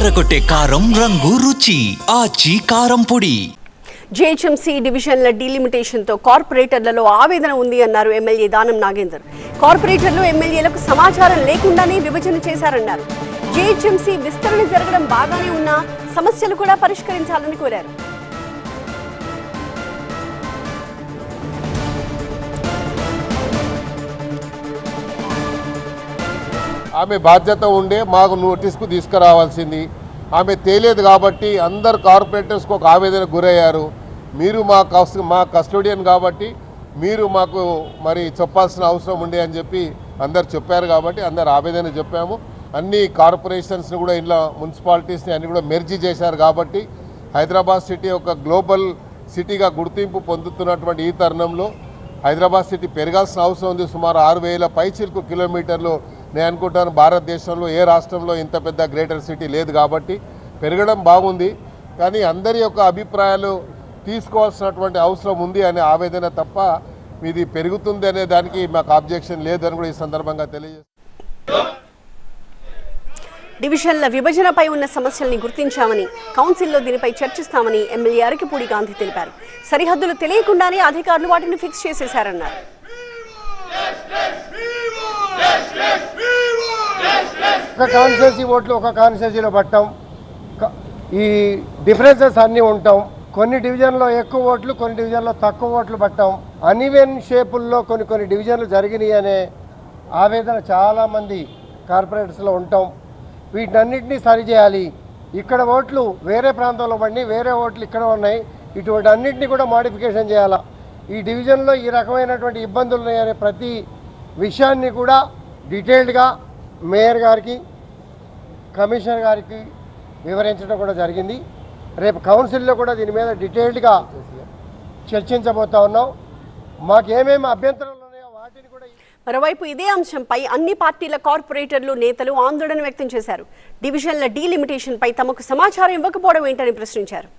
అదరకొట్టే కారం రంగు రుచి ఆచి కారం పొడి. జీహెచ్ఎంసీ డివిజన్ల డీలిమిటేషన్తో కార్పొరేటర్లలో ఆవేదన ఉంది అన్నారు ఎమ్మెల్యే దానం నాగేందర్. కార్పొరేటర్లు ఎమ్మెల్యేలకు సమాచారం లేకుండానే విభజన చేశారన్నారు. జీహెచ్ఎంసీ విస్తరణ జరగడం బాగానే ఉన్నా సమస్యలు కూడా పరిష్కరించాలని కోరారు. ఆమె బాధ్యత ఉండే మాకు నోటీస్కు తీసుకురావాల్సింది. ఆమె తేలేదు కాబట్టి అందరు కార్పొరేటర్స్కి ఒక ఆవేదనకు గురయ్యారు. మీరు మా కస్టోడియన్ కాబట్టి మీరు మాకు మరి చెప్పాల్సిన అవసరం ఉండే అని చెప్పి అందరు చెప్పారు కాబట్టి అందరు ఆవేదన చెప్పాము. అన్ని కార్పొరేషన్స్ని కూడా ఇలా మున్సిపాలిటీస్ని అన్ని కూడా మెర్జీ చేశారు కాబట్టి హైదరాబాద్ సిటీ ఒక గ్లోబల్ సిటీగా గుర్తింపు పొందుతున్నటువంటి ఈ తరుణంలో హైదరాబాద్ సిటీ పెరగాల్సిన అవసరం ఉంది. సుమారు 6,000 పైచిలకు కిలోమీటర్లు. నేను అనుకుంటాను భారతదేశంలో ఏ రాష్ట్రంలో ఇంత పెద్ద గ్రేటర్ సిటీ లేదు కాబట్టి పెరగడం బాగుంది. కానీ అందరి యొక్క అభిప్రాయాలు తీసుకోవాల్సినటువంటి అవసరం ఉంది అనే ఆవేదన తప్ప ఇది పెరుగుతుంది అనే దానికి మాకు ఆబ్జెక్షన్ లేదని కూడా ఈ సందర్భంగా తెలియజేస్తాను. డివిజన్ల విభజనపై ఉన్న సమస్యల్ని గుర్తించామని, కౌన్సిల్లో దీనిపై చర్చిస్తామని ఎమ్మెల్యే అరకిపూడి గాంధీ తెలిపారు. సరిహద్దులు తెలియకుండానే అధికారులు వాటిని ఫిక్స్ చేసేశారన్నారు. ఒక కాన్స్టిట్యున్సీ ఓట్లు ఒక కాన్స్టిట్యున్సీలో పట్టాం, ఈ డిఫరెన్సెస్ అన్నీ ఉంటాం. కొన్ని డివిజన్లో ఎక్కువ ఓట్లు, కొన్ని డివిజన్లో తక్కువ ఓట్లు పట్టాం. అన్ఈవెన్ షేపుల్లో కొన్ని డివిజన్లు జరిగినాయి అనే ఆవేదన చాలామంది కార్పొరేటర్స్లో ఉంటాం. వీటన్నిటినీ సరిచేయాలి. ఇక్కడ ఓట్లు వేరే ప్రాంతంలో పడి వేరే ఓట్లు ఇక్కడ ఉన్నాయి, ఇటువంటి అన్నింటినీ కూడా మాడిఫికేషన్ చేయాలా. ఈ డివిజన్లో ఈ రకమైనటువంటి ఇబ్బందులు ఉన్నాయనే ప్రతి విషయాన్ని కూడా డీటెయిల్డ్గా మేయర్ గారికి, కమిషనర్ గారికి వివరించడం కూడా జరిగింది. రేపు కౌన్సిల్లో కూడా దీని మీద డీటెయిల్డ్గా చర్చించబోతా ఉన్నాం. మాకేమేమి అభ్యంతరాలు ఉన్నాయో వాటిని కూడా. మరోవైపు ఇదే అంశంపై అన్ని పార్టీల కార్పొరేటర్లు, నేతలు ఆందోళన వ్యక్తం చేశారు. డివిజన్ల డీలిమిటేషన్పై తమకు సమాచారం ఇవ్వకపోవడం ఏంటని ప్రశ్నించారు.